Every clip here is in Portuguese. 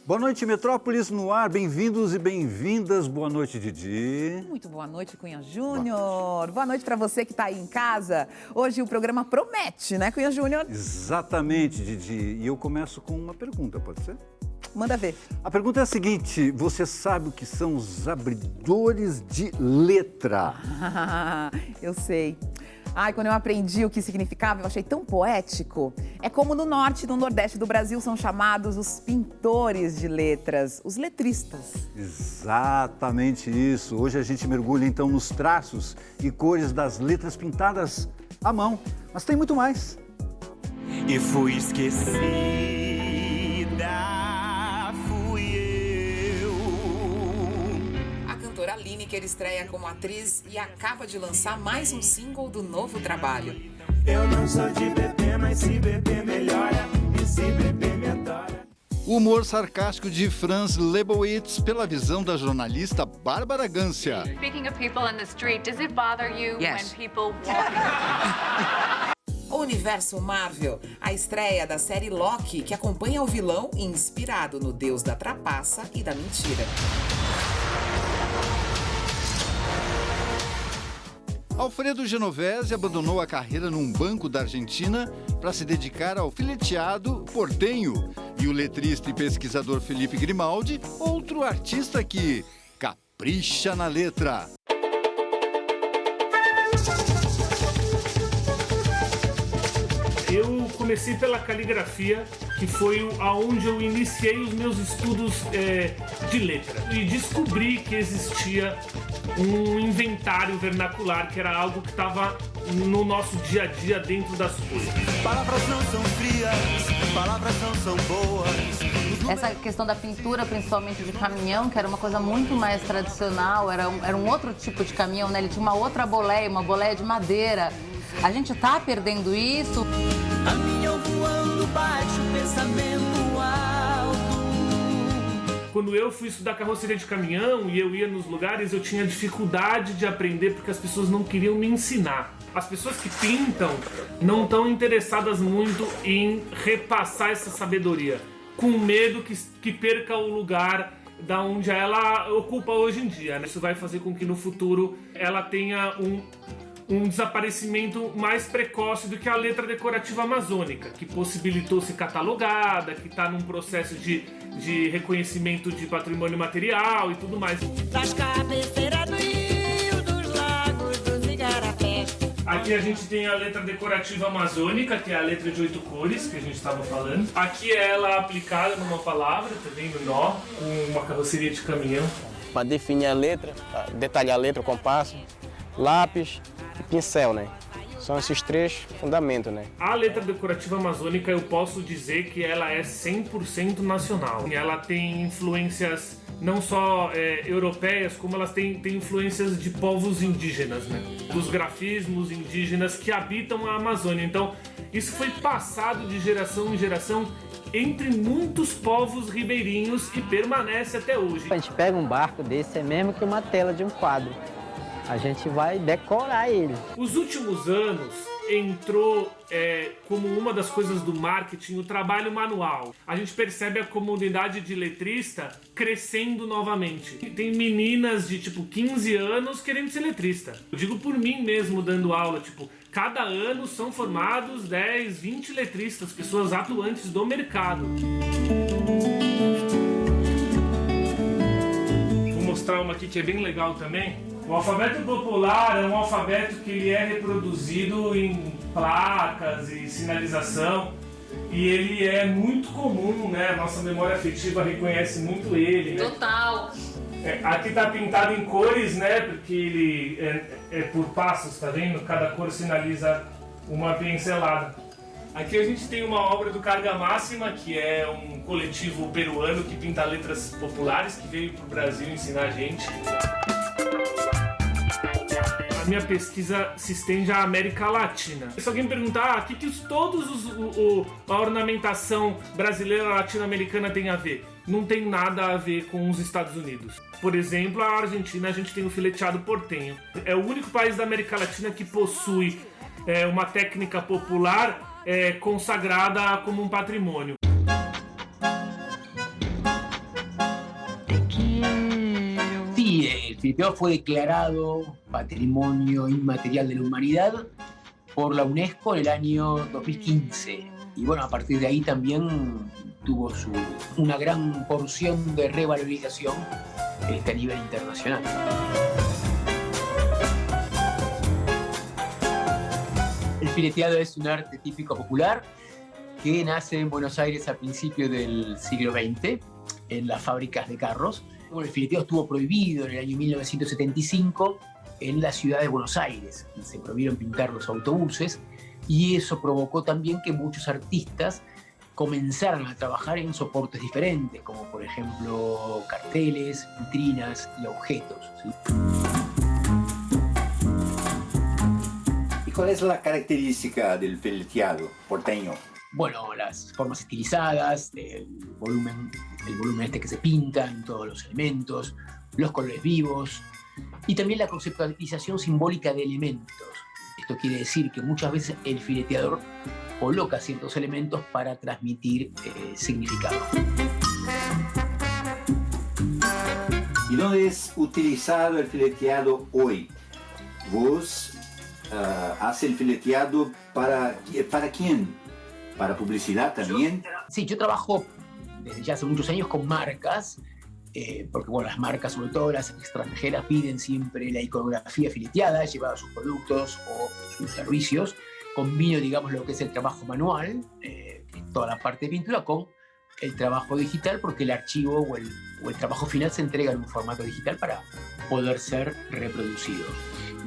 Boa noite, Metrópolis no ar. Bem-vindos e bem-vindas. Boa noite, Didi. Muito boa noite, Cunha Júnior. Boa noite para você que está aí em casa. Hoje o programa promete, né, Cunha Júnior? Exatamente, Didi. E eu começo com uma pergunta, pode ser? Manda ver. A pergunta é a seguinte: você sabe o que são os abridores de letra? Eu sei. Ai, quando eu aprendi o que significava, eu achei tão poético. É como no norte e no nordeste do Brasil são chamados os pintores de letras, os letristas. Exatamente isso. Hoje a gente mergulha então nos traços e cores das letras pintadas à mão. Mas tem muito mais. E fui esquecida, fui eu. A cantora Lineker estreia como atriz e acaba de lançar mais um single do novo trabalho. Eu não sou de bebê, mas se beber melhora, e se beber me adora. O humor sarcástico de Franz Lebowitz pela visão da jornalista Bárbara Gância. Speaking of people in the street, does it bother you Yes. when people walk? O Universo Marvel, a estreia da série Loki, que acompanha o vilão inspirado no deus da trapaça e da mentira. Alfredo Genovese abandonou a carreira num banco da Argentina para se dedicar ao fileteado portenho. E o letrista e pesquisador Felipe Grimaldi, outro artista que capricha na letra. Eu comecei pela caligrafia, que foi aonde eu iniciei os meus estudos de letra. E descobri que existia um inventário vernacular, que era algo que estava no nosso dia a dia dentro das coisas. Palavras não são frias, palavras não são boas. Essa questão da pintura, principalmente de caminhão, que era uma coisa muito mais tradicional, era um outro tipo de caminhão, né? Ele tinha uma outra boleia, uma boleia de madeira. A gente tá perdendo isso. Caminhão voando baixo, pensamento alto. Quando eu fui estudar carroceria de caminhão e eu ia nos lugares, eu tinha dificuldade de aprender porque as pessoas não queriam me ensinar. As pessoas que pintam não estão interessadas muito em repassar essa sabedoria, com medo que perca o lugar da onde ela ocupa hoje em dia, né? Isso vai fazer com que no futuro ela tenha um desaparecimento mais precoce do que a letra decorativa amazônica, que possibilitou ser catalogada, que está num processo de reconhecimento de patrimônio material e tudo mais. Das cabeceiras do rio, dos lagos, dos igarapés. Aqui a gente tem a letra decorativa amazônica, que é a letra de 8 cores, que a gente estava falando. Aqui é ela aplicada numa palavra, também no nó, com uma carroceria de caminhão. Para definir a letra, pra detalhar a letra, o compasso, lápis e pincel, né? São esses três fundamentos, né? A letra decorativa amazônica, eu posso dizer que ela é 100% nacional. Ela tem influências não só europeias, como elas têm influências de povos indígenas, né? Dos grafismos indígenas que habitam a Amazônia. Então, isso foi passado de geração em geração entre muitos povos ribeirinhos e permanece até hoje. A gente pega um barco desse, é mesmo que uma tela de um quadro. A gente vai decorar ele. Os últimos anos entrou como uma das coisas do marketing o trabalho manual. A gente percebe a comunidade de letrista crescendo novamente. Tem meninas de 15 anos querendo ser letrista. Eu digo por mim mesmo dando aula, cada ano são formados 10, 20 letristas, pessoas atuantes do mercado. Vou mostrar uma aqui que é bem legal também. O alfabeto popular é um alfabeto que ele é reproduzido em placas e sinalização e ele é muito comum, né? A nossa memória afetiva reconhece muito ele, né? Total. Aqui está pintado em cores, né? Porque ele é por passos, tá vendo? Cada cor sinaliza uma pincelada. Aqui a gente tem uma obra do Carga Máxima, que é um coletivo peruano que pinta letras populares, que veio para o Brasil ensinar a gente. A minha pesquisa se estende à América Latina. Se alguém me perguntar, o que a ornamentação brasileira latino-americana tem a ver? Não tem nada a ver com os Estados Unidos. Por exemplo, a Argentina, a gente tem o fileteado portenho. É o único país da América Latina que possui uma técnica popular consagrada como um patrimônio. El fileteado fue declarado Patrimonio Inmaterial de la Humanidad por la UNESCO en el año 2015. Y bueno, a partir de ahí también tuvo una gran porción de revalorización a nivel internacional. El fileteado es un arte típico popular que nace en Buenos Aires a principios del siglo XX, en las fábricas de carros. Bueno, el fileteado estuvo prohibido en el año 1975 en la ciudad de Buenos Aires. Se prohibieron pintar los autobuses y eso provocó también que muchos artistas comenzaran a trabajar en soportes diferentes, como por ejemplo carteles, vitrinas y objetos, ¿sí? ¿Y cuál es la característica del fileteado porteño? Bueno, las formas estilizadas, el volumen que se pinta en todos los elementos, los colores vivos y también la conceptualización simbólica de elementos. Esto quiere decir que muchas veces el fileteador coloca ciertos elementos para transmitir significado. ¿Y dónde es utilizado el fileteado hoy? ¿Vos haces el fileteado para quién? ¿Para publicidad también? Sí, yo trabajo desde ya hace muchos años con marcas, porque bueno, las marcas, sobre todo las extranjeras, piden siempre la iconografía fileteada llevada a sus productos o sus servicios. Combino, digamos, lo que es el trabajo manual, toda la parte de pintura, con el trabajo digital, porque el archivo o el trabajo final se entrega en un formato digital para poder ser reproducido.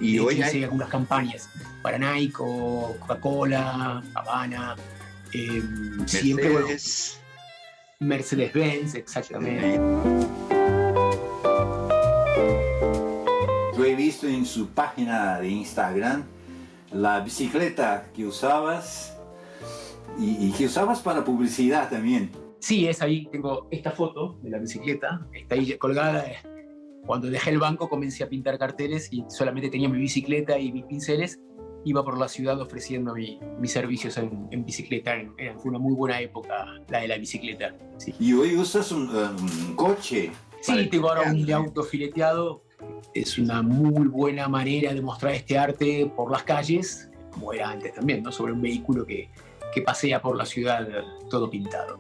Y hoy hay algunas campañas para Nike, Coca-Cola, Habana, siempre, bueno, Mercedes-Benz, exactamente. Yo he visto en su página de Instagram la bicicleta que usabas y que usabas para publicidad también. Sí, es ahí, tengo esta foto de la bicicleta, está ahí colgada. Cuando dejé el banco comencé a pintar carteles y solamente tenía mi bicicleta y mis pinceles. Iba por la ciudad ofreciendo mis servicios en bicicleta. Fue una muy buena época la de la bicicleta. Sí. ¿Y hoy usas un coche? Sí, tengo ahora un auto fileteado. Es una muy buena manera de mostrar este arte por las calles, como era antes también, ¿no? Sobre un vehículo que pasea por la ciudad todo pintado.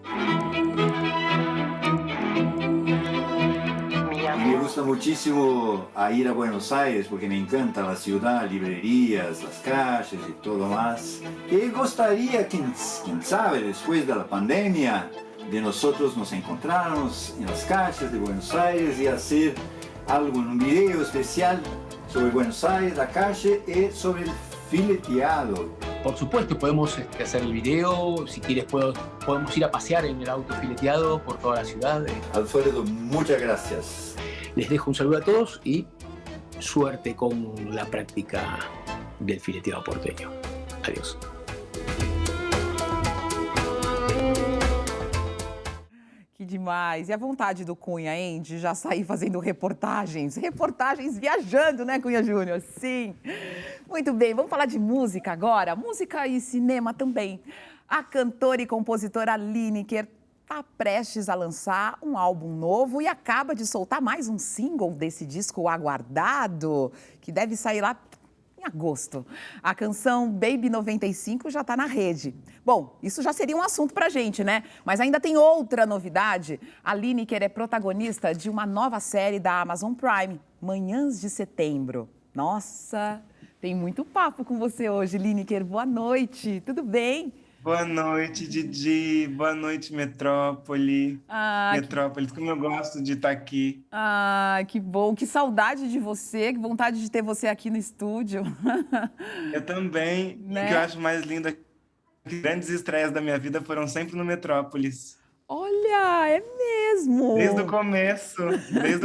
Me gusta muchísimo ir a Buenos Aires porque me encanta la ciudad, librerías, las calles y todo más. Y gustaría, quién sabe, después de la pandemia, de nosotros nos encontrarnos en las calles de Buenos Aires y hacer un video especial sobre Buenos Aires, la calle y sobre el fileteado. Por supuesto, podemos hacer el video. Si quieres, podemos ir a pasear en el auto fileteado por toda la ciudad. Alfredo, muchas gracias. Les dejo un saludo a todos y suerte con la práctica del fileteado porteño. Adiós. Que demais. E a vontade do Cunha, hein, de já sair fazendo reportagens viajando, né, Cunha Júnior? Sim. Muito bem, vamos falar de música agora. Música e cinema também. A cantora e compositora Lineker está prestes a lançar um álbum novo e acaba de soltar mais um single desse disco aguardado, que deve sair lá em agosto. A canção Baby 95 já está na rede. Bom, isso já seria um assunto pra gente, né? Mas ainda tem outra novidade. A Lineker é protagonista de uma nova série da Amazon Prime, Manhãs de Setembro. Nossa, tem muito papo com você hoje, Lineker. Boa noite, tudo bem? Boa noite, Didi. Boa noite, Metrópole. Metrópolis, como eu gosto de estar aqui. Ah, que bom. Que saudade de você, que vontade de ter você aqui no estúdio. Eu também. Né? O que eu acho mais lindo é que grandes estreias da minha vida foram sempre no Metrópolis. Olha, é mesmo. Desde o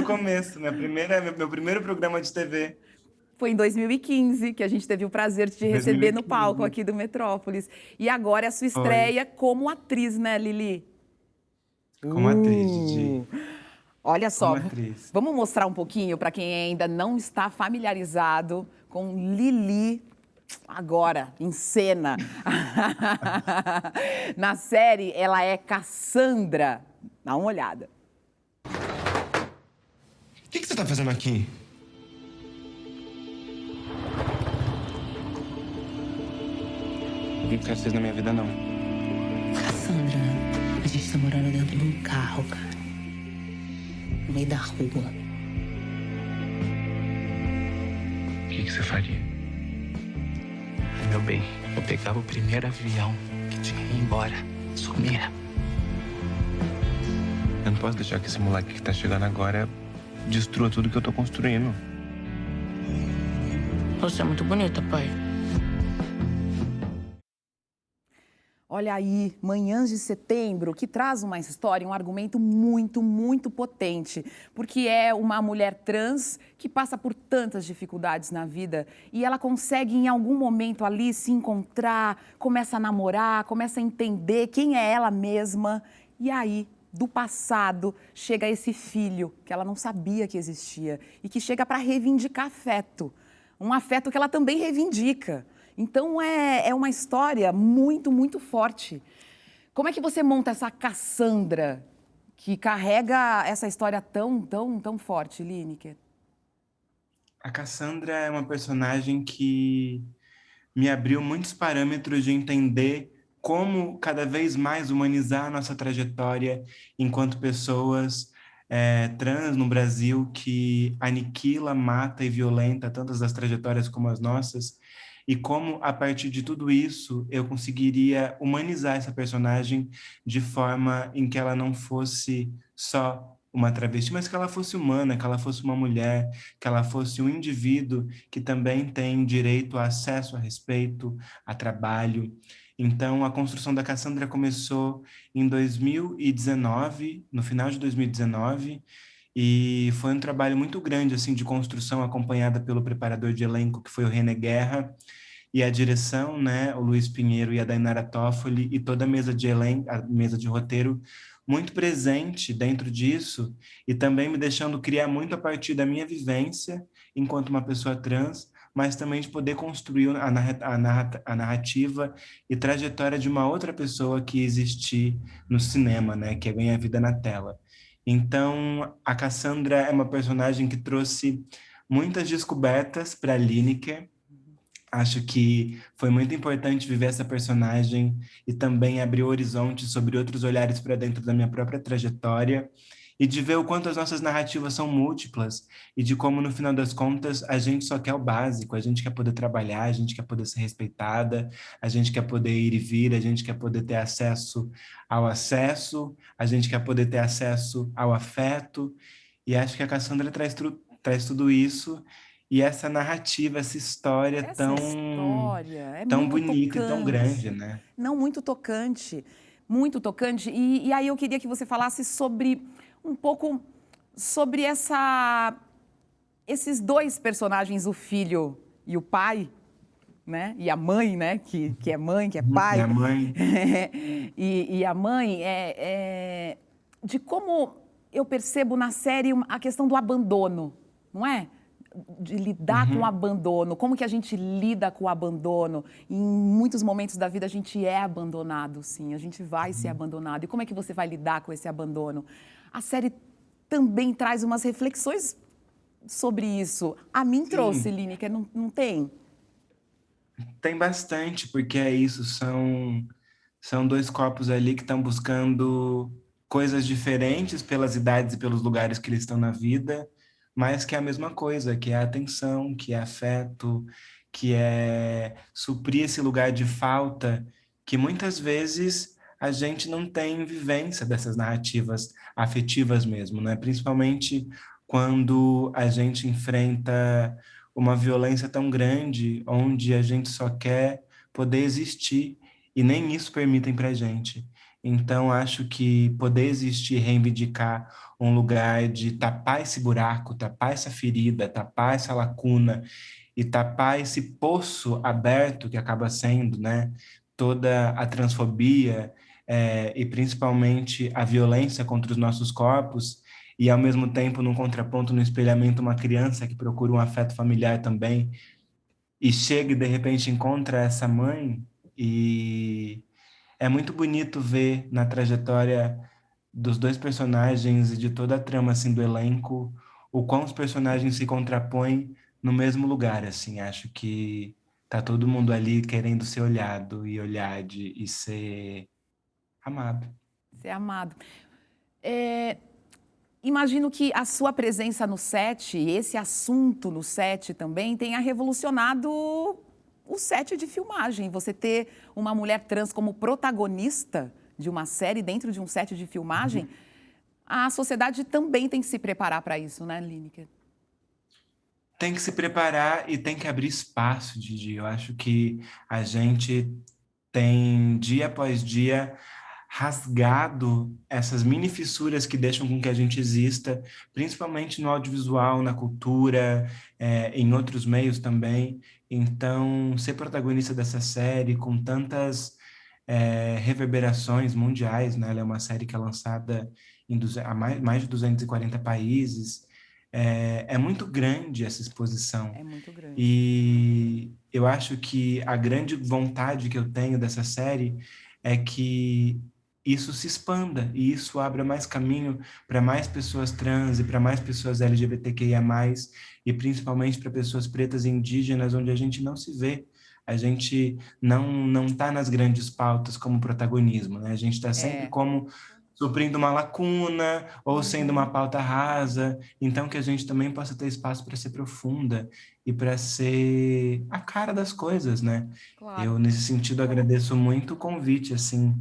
começo. Meu primeiro programa de TV. Foi em 2015 que a gente teve o prazer de te receber no palco aqui do Metrópolis. E agora é a sua estreia como atriz, né, Lili? Como atriz, Didi. Olha só, vamos mostrar um pouquinho para quem ainda não está familiarizado com Lili agora, em cena. Na série, ela é Cassandra. Dá uma olhada. O que você está fazendo aqui? Não quero vocês na minha vida, não. Cassandra, a gente tá morando dentro de um carro, cara. No meio da rua. O que você faria? Meu bem, eu pegava o primeiro avião que tinha que ir embora. Sumia. Eu não posso deixar que esse moleque que tá chegando agora destrua tudo que eu tô construindo. Você é muito bonita, pai. Olha aí, Manhãs de Setembro, que traz uma história, um argumento muito, muito potente, porque é uma mulher trans que passa por tantas dificuldades na vida e ela consegue em algum momento ali se encontrar, começa a namorar, começa a entender quem é ela mesma e aí, do passado, chega esse filho que ela não sabia que existia e que chega para reivindicar afeto, um afeto que ela também reivindica. Então, é uma história muito, muito forte. Como é que você monta essa Cassandra que carrega essa história tão, tão, tão forte, Lineker? A Cassandra é uma personagem que me abriu muitos parâmetros de entender como cada vez mais humanizar a nossa trajetória enquanto pessoas trans no Brasil, que aniquila, mata e violenta tantas das trajetórias como as nossas, e como, a partir de tudo isso, eu conseguiria humanizar essa personagem de forma em que ela não fosse só uma travesti, mas que ela fosse humana, que ela fosse uma mulher, que ela fosse um indivíduo que também tem direito a acesso a respeito, a trabalho. Então, a construção da Cassandra começou em 2019, no final de 2019, e foi um trabalho muito grande assim de construção, acompanhada pelo preparador de elenco, que foi o René Guerra, e a direção, né, o Luiz Pinheiro e a Dainara Toffoli, e toda a mesa de elenco, a mesa de roteiro, muito presente dentro disso, e também me deixando criar muito a partir da minha vivência enquanto uma pessoa trans, mas também de poder construir a narrativa e trajetória de uma outra pessoa que existir no cinema, né, que ganha vida na tela. Então, a Cassandra é uma personagem que trouxe muitas descobertas para a Lineker. Acho que foi muito importante viver essa personagem e também abrir horizontes sobre outros olhares para dentro da minha própria trajetória e de ver o quanto as nossas narrativas são múltiplas e de como, no final das contas, a gente só quer o básico, a gente quer poder trabalhar, a gente quer poder ser respeitada, a gente quer poder ir e vir, a gente quer poder ter acesso ao acesso, a gente quer poder ter acesso ao afeto, e acho que a Cassandra traz tudo isso, e essa narrativa, essa história tão bonita e tão grande, né? Não, muito tocante, muito tocante. E aí eu queria que você falasse sobre um pouco sobre esses dois personagens, o filho e o pai, né? E a mãe, né? Que é mãe, que é pai. E a mãe. E a mãe, de como eu percebo na série a questão do abandono, não é? De lidar com o abandono, como que a gente lida com o abandono. Em muitos momentos da vida a gente é abandonado, sim, a gente vai ser abandonado. E como é que você vai lidar com esse abandono? A série também traz umas reflexões sobre isso. A mim trouxe, Lineker, não tem? Tem bastante, porque é isso, são dois corpos ali que estão buscando coisas diferentes pelas idades e pelos lugares que eles estão na vida, mas que é a mesma coisa, que é atenção, que é afeto, que é suprir esse lugar de falta, que muitas vezes a gente não tem vivência dessas narrativas afetivas mesmo, né? Principalmente quando a gente enfrenta uma violência tão grande, onde a gente só quer poder existir, e nem isso permitem pra gente. Então, acho que poder existir, reivindicar um lugar de tapar esse buraco, tapar essa ferida, tapar essa lacuna e tapar esse poço aberto que acaba sendo, né, toda a transfobia e principalmente a violência contra os nossos corpos, e ao mesmo tempo, num contraponto, no espelhamento, uma criança que procura um afeto familiar também, e chega e de repente encontra essa mãe, e é muito bonito ver na trajetória dos dois personagens e de toda a trama assim, do elenco, o quão os personagens se contrapõem no mesmo lugar. Assim, acho que Tá todo mundo ali querendo ser olhado e e ser amado. Ser amado. Imagino que a sua presença no set, esse assunto no set também, tenha revolucionado o set de filmagem. Você ter uma mulher trans como protagonista de uma série dentro de um set de filmagem, a sociedade também tem que se preparar para isso, né, Lineker? Tem que se preparar e tem que abrir espaço, Didi. Eu acho que a gente tem, dia após dia, rasgado essas mini fissuras que deixam com que a gente exista, principalmente no audiovisual, na cultura, em outros meios também. Então, ser protagonista dessa série com tantas reverberações mundiais, né? Ela é uma série que é lançada em mais de 240 países. É muito grande essa exposição. É muito grande. E eu acho que a grande vontade que eu tenho dessa série é que isso se expanda e isso abra mais caminho para mais pessoas trans e para mais pessoas LGBTQIA+, e principalmente para pessoas pretas e indígenas, onde a gente não se vê. A gente não está nas grandes pautas como protagonismo, né? A gente está sempre como suprindo uma lacuna ou sendo uma pauta rasa. Então, que a gente também possa ter espaço para ser profunda e para ser a cara das coisas, né? Claro. Eu, nesse sentido, agradeço muito o convite, assim,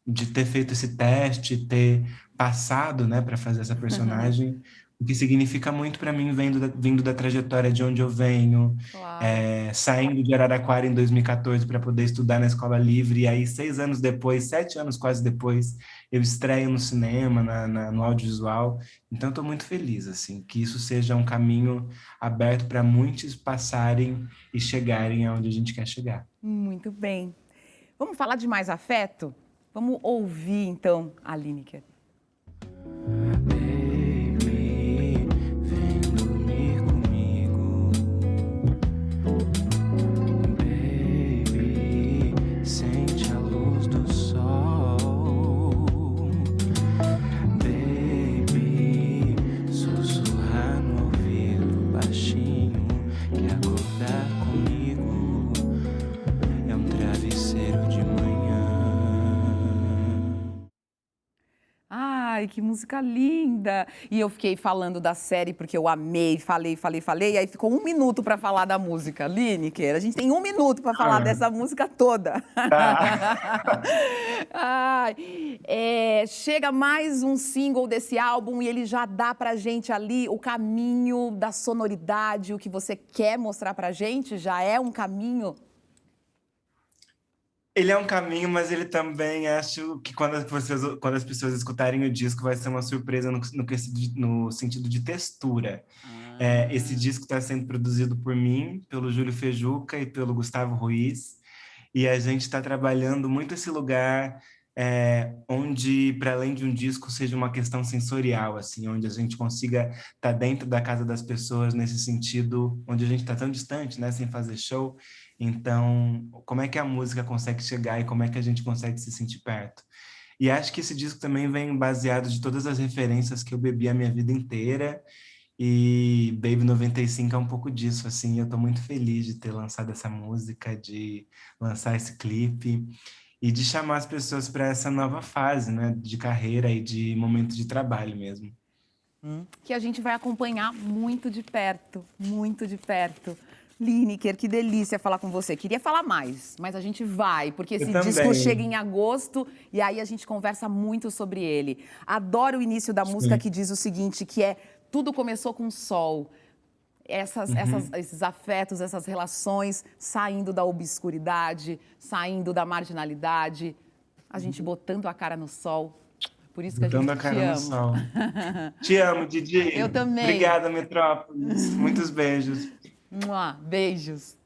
de ter feito esse teste, ter passado, né, para fazer essa personagem, o que significa muito para mim vindo da trajetória de onde eu venho, Claro. Saindo de Araraquara em 2014 para poder estudar na Escola Livre, e aí 6 anos depois, 7 anos quase depois, eu estreio no cinema, no audiovisual. Então, estou muito feliz, assim, que isso seja um caminho aberto para muitos passarem e chegarem aonde a gente quer chegar. Muito bem. Vamos falar de mais afeto? Vamos ouvir, então, a Lineker. Baby, vem dormir comigo. Baby, sente a luz do sol. Baby, sussurrar no ouvido baixinho que acordar comigo é um travesseiro de manhã. Ai, que música linda! E eu fiquei falando da série porque eu amei, falei, e aí ficou 1 minuto para falar da música. Lineker, a gente tem 1 minuto para falar dessa música toda. Ai, chega mais um single desse álbum e ele já dá pra gente ali o caminho da sonoridade, o que você quer mostrar pra gente, já é um caminho? Ele é um caminho, mas ele também, acho que quando as pessoas escutarem o disco, vai ser uma surpresa no sentido de textura. Esse disco está sendo produzido por mim, pelo Júlio Fejuca e pelo Gustavo Ruiz, e a gente está trabalhando muito esse lugar onde, para além de um disco, seja uma questão sensorial, assim, onde a gente consiga estar dentro da casa das pessoas, nesse sentido, onde a gente está tão distante, né, sem fazer show. Então, como é que a música consegue chegar e como é que a gente consegue se sentir perto? E acho que esse disco também vem baseado de todas as referências que eu bebi a minha vida inteira, e Baby 95 é um pouco disso, assim. Eu estou muito feliz de ter lançado essa música, de lançar esse clipe e de chamar as pessoas para essa nova fase, né, de carreira e de momento de trabalho mesmo. Que a gente vai acompanhar muito de perto, muito de perto. Lineker, que delícia falar com você. Queria falar mais, mas a gente vai, porque esse disco chega em agosto e aí a gente conversa muito sobre ele. Adoro o início da música que diz o seguinte, que tudo começou com o sol. Esses afetos, essas relações saindo da obscuridade, saindo da marginalidade, a gente botando a cara no sol. Por isso que botando a gente a cara te ama. no sol. Te amo, Didi. Eu também. Obrigada, Metrópolis. Muitos beijos. Beijos.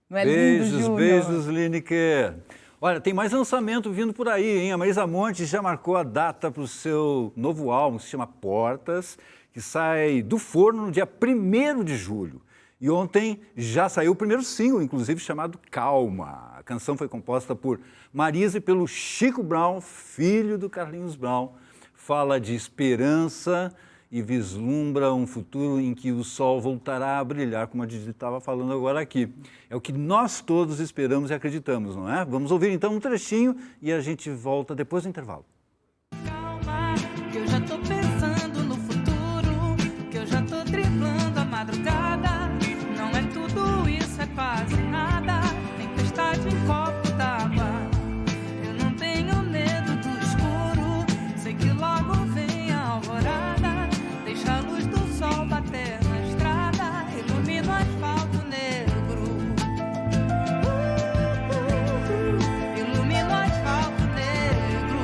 Não é lindo, Júnior? Beijos, Lineker. Olha, tem mais lançamento vindo por aí, hein? A Marisa Monte já marcou a data para o seu novo álbum, se chama Portas, que sai do forno no dia 1º de julho. E ontem já saiu o primeiro single, inclusive, chamado Calma. A canção foi composta por Marisa e pelo Chico Brown, filho do Carlinhos Brown. Fala de esperança e vislumbra um futuro em que o sol voltará a brilhar, como a Didi estava falando agora aqui. É o que nós todos esperamos e acreditamos, não é? Vamos ouvir então um trechinho e a gente volta depois do intervalo. Calma, que eu já tô pensando no futuro, que eu já tô driblando a madrugada. Não é tudo isso, é quase nada. Tempestade em copo d'água. Eu não tenho medo do escuro, sei que logo vem a alvorada. Deixa a luz do sol bater na estrada, ilumina o asfalto negro. Ilumina o asfalto negro.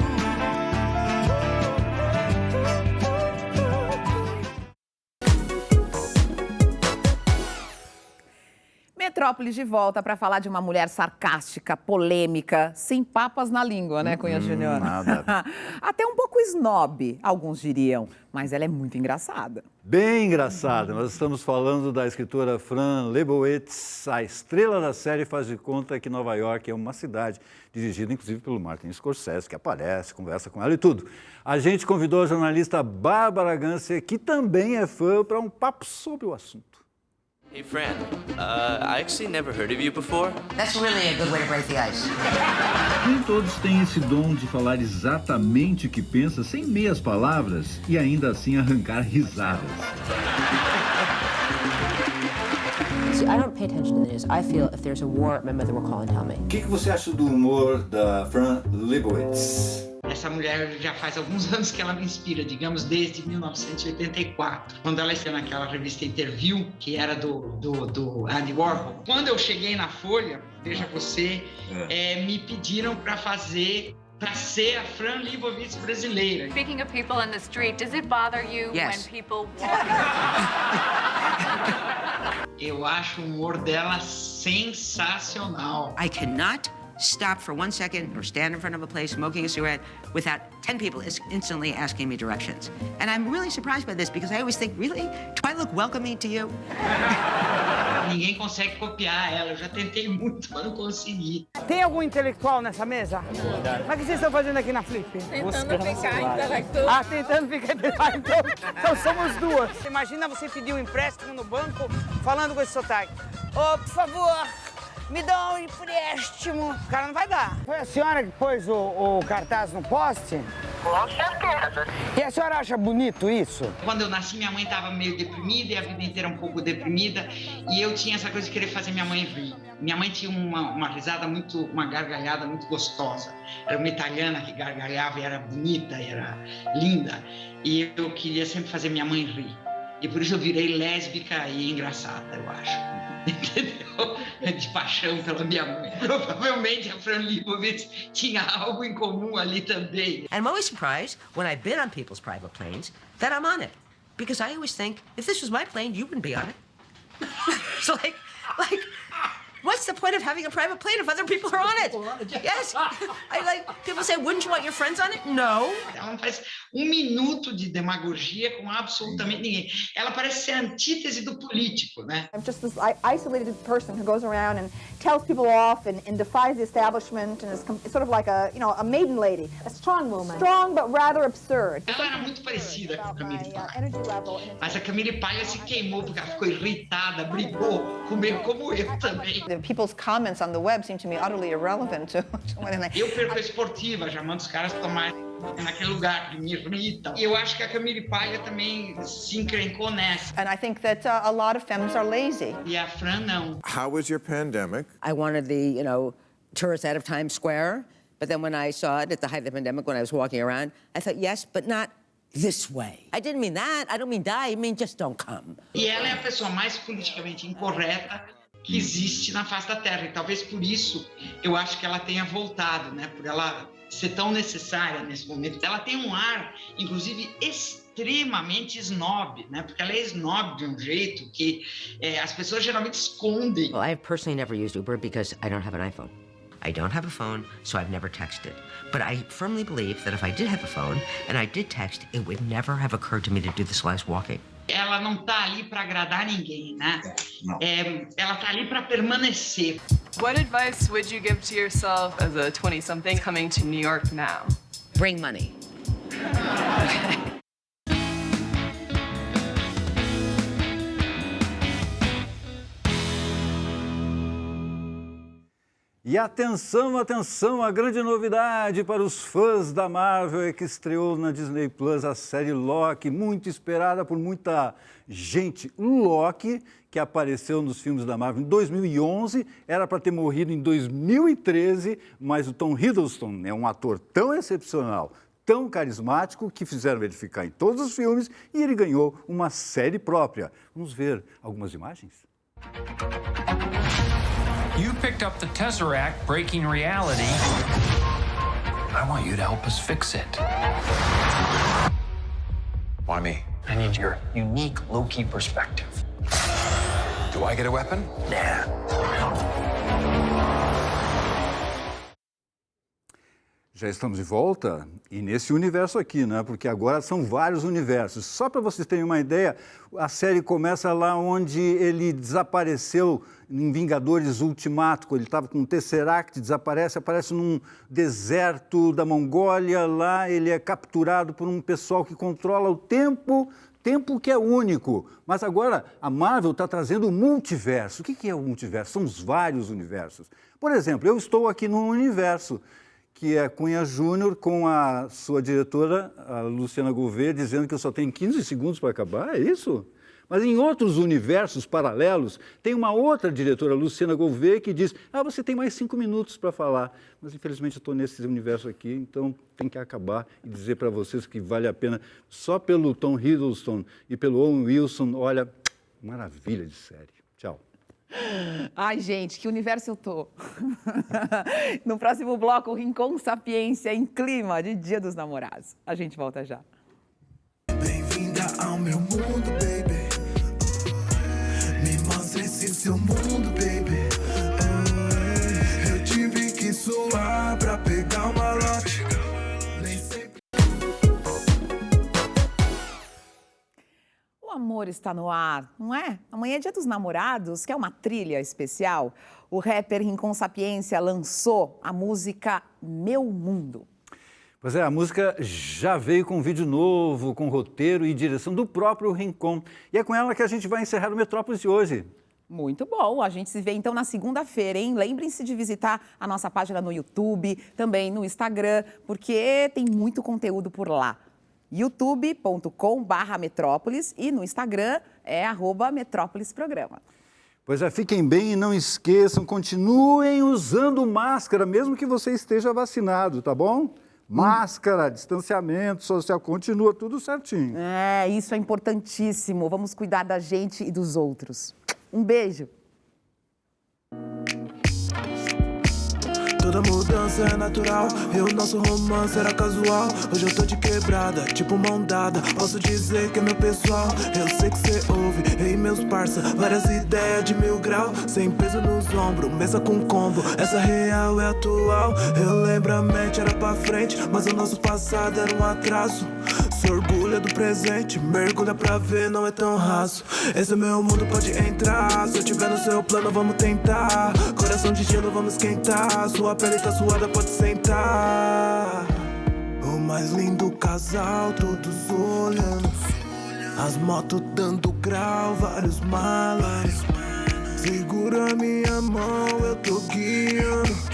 Metrópolis de volta para falar de uma mulher sarcástica, polêmica, sem papas na língua, né, Cunha Júnior? Nada. Até um pouco snob, alguns diriam, mas ela é muito engraçada. Bem engraçada. Nós estamos falando da escritora Fran Lebowitz. A estrela da série faz de conta que Nova York é uma cidade, dirigida inclusive pelo Martin Scorsese, que aparece, conversa com ela e tudo. A gente convidou a jornalista Bárbara Ganser, que também é fã, para um papo sobre o assunto. Hey, Fran, I actually never heard of you before. That's really a good way to break the ice. Nem todos têm esse dom de falar exatamente o que pensa, sem meias palavras, e ainda assim arrancar risadas. See, I don't pay attention to the news. I feel if there's a war, my mother will call and tell me. O que você acha do humor da Fran Lebowitz? Essa mulher já faz alguns anos que ela me inspira, digamos, desde 1984, quando ela esteve naquela revista Interview, que era do Andy Warhol. Quando eu cheguei na Folha, veja você, me pediram para ser a Fran Lebowitz brasileira. Speaking of people in the street, does it bother you Yes. when people Eu acho o humor dela sensacional. I cannot stop for 1 second or stand in front of a place smoking a cigarette without 10 people instantly asking me directions. And I'm really surprised by this because I always think, really? Do I look welcoming to you? Ninguém consegue copiar ela, eu já tentei muito, mas não consegui. Tem algum intelectual nessa mesa? Mas o que vocês estão fazendo aqui na Flip? Tentando ficar intelectual. Ah, tentando ficar intelectual. Então somos duas. Imagina você pedir um empréstimo no banco falando com esse sotaque. Ô, por favor, me dá um empréstimo. O cara não vai dar. Foi a senhora que pôs o cartaz no poste? Com certeza. E a senhora acha bonito isso? Quando eu nasci, minha mãe estava meio deprimida e a vida inteira um pouco deprimida. E eu tinha essa coisa de querer fazer minha mãe rir. Minha mãe tinha uma risada uma gargalhada muito gostosa. Era uma italiana que gargalhava e era bonita, e era linda. E eu queria sempre fazer minha mãe rir. E por isso eu virei lésbica e engraçada, eu acho. Entendeu? De paixão pela minha mãe. Provavelmente a Fran Lebowitz tinha algo em comum ali também. And I'm always surprised when I've been on people's private planes that I'm on it. Because I always think, if this was my plane, you wouldn't be on it. So like, what's the point of having a private plane if other people are on it? Yes. People say, wouldn't you want your friends on it? No. Ela não faz um minuto de demagogia com absolutamente ninguém. Ela parece ser a antítese do político, né? I'm just this isolated person who goes around and tells people off and defies the establishment and is sort of like a maiden lady. A strong woman. Strong but rather absurd. Ela era muito parecida com a Camille Paglia. Mas a Camille Paglia se queimou porque ela ficou irritada, brigou comigo como eu também. People's comments on the web seem to me utterly irrelevant to when Eu perco a esportiva, já mando os caras tomarem naquele lugar que me irritam. E eu acho que a Camille Paglia também se encrencou nessa. And I think that a lot of femmes are lazy. E a Fran não. How was your pandemic? I wanted the, tourists out of Times Square. But then when I saw it at the height of the pandemic, when I was walking around, I thought, yes, but not this way. I didn't mean that. I don't mean die. I mean just don't come. E ela é a pessoa mais politicamente incorreta que existe na face da Terra. E talvez por isso eu acho que ela tenha voltado, né? Por ela ser tão necessária nesse momento. Ela tem um ar, inclusive, extremamente snob, né? Porque ela é snob de um jeito que as pessoas geralmente escondem. Well, I have personally never used Uber because I don't have an iPhone. I don't have a phone, so I've never texted. But I firmly believe that if I did have a phone and I did text, it would never have occurred to me to do this last walking. Ela não tá ali para agradar ninguém, né? Ela tá ali para permanecer. What advice would you give to yourself as a 20-something coming to New York now? Bring money. E atenção, atenção, a grande novidade para os fãs da Marvel é que estreou na Disney Plus a série Loki, muito esperada por muita gente. Loki, que apareceu nos filmes da Marvel em 2011, era para ter morrido em 2013, mas o Tom Hiddleston é um ator tão excepcional, tão carismático, que fizeram ele ficar em todos os filmes e ele ganhou uma série própria. Vamos ver algumas imagens? You picked up the Tesseract, breaking reality. I want you to help us fix it. Why me? I need your unique Loki perspective. Do I get a weapon? Nah. Já estamos de volta e nesse universo aqui, né? Porque agora são vários universos. Só para vocês terem uma ideia, a série começa lá onde ele desapareceu em Vingadores Ultimato. Ele estava com um Tesseract, aparece num deserto da Mongólia. Lá ele é capturado por um pessoal que controla o tempo que é único. Mas agora a Marvel está trazendo o multiverso. O que é o multiverso? São os vários universos. Por exemplo, eu estou aqui num universo que é Cunha Júnior, com a sua diretora, a Luciana Gouveia, dizendo que eu só tenho 15 segundos para acabar, é isso? Mas em outros universos paralelos, tem uma outra diretora, Luciana Gouveia, que diz, você tem mais 5 minutos para falar. Mas, infelizmente, eu estou nesse universo aqui, então tem que acabar e dizer para vocês que vale a pena. Só pelo Tom Hiddleston e pelo Owen Wilson, olha, maravilha de série. Tchau. Ai, gente, que universo eu tô. No próximo bloco, o Rincon Sapiência em clima de Dia dos Namorados. A gente volta já. Bem-vinda ao meu mundo, baby. Me mostra esse seu mundo, baby. Eu tive que suar pra pegar uma lote. Nem sempre. O amor está no ar, não é? Amanhã é Dia dos Namorados, que é uma trilha especial. O rapper Rincon Sapiência lançou a música Meu Mundo. Pois é, a música já veio com um vídeo novo, com roteiro e direção do próprio Rincon. E é com ela que a gente vai encerrar o Metrópolis de hoje. Muito bom, a gente se vê então na segunda-feira, hein? Lembrem-se de visitar a nossa página no YouTube, também no Instagram, porque tem muito conteúdo por lá. youtube.com/metrópolis e no Instagram é @metrópolisprograma. Pois é, fiquem bem e não esqueçam, continuem usando máscara, mesmo que você esteja vacinado, tá bom? Máscara, distanciamento social, continua tudo certinho. É, isso é importantíssimo. Vamos cuidar da gente e dos outros. Um beijo. Toda mudança é natural, e o nosso romance era casual. Hoje eu tô de quebrada, tipo mão dada. Posso dizer que é meu pessoal, eu sei que cê ouve. Ei, meus parça, várias ideias de 1000 graus. Sem peso nos ombros, mesa com combo. Essa real é atual. Eu lembro, a mente era pra frente, mas o nosso passado era um atraso. Se orgulha do presente, mergulha pra ver, não é tão raso. Esse é meu mundo, pode entrar. Se eu tiver no seu plano, vamos tentar. Coração de gelo, vamos esquentar. Sua pele tá suada, pode sentar. O mais lindo casal, todos olhando. As motos dando grau, vários malas. Segura minha mão, eu tô guiando.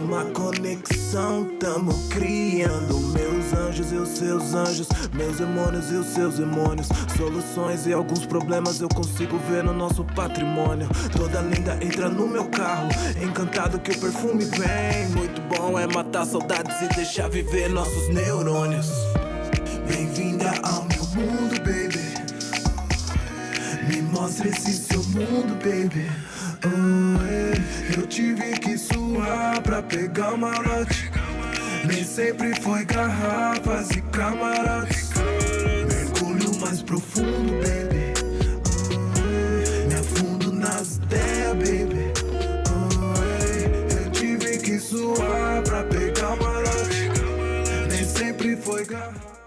Uma conexão, tamo criando. Meus anjos e os seus anjos, meus demônios e os seus demônios. Soluções e alguns problemas eu consigo ver no nosso patrimônio. Toda linda entra no meu carro, encantado que o perfume vem. Muito bom é matar saudades e deixar viver nossos neurônios. Bem-vinda ao meu mundo, baby. Me mostra esse seu mundo, baby. Eu tive que suar pra pegar uma lote. Nem sempre foi garrafas e camarotes.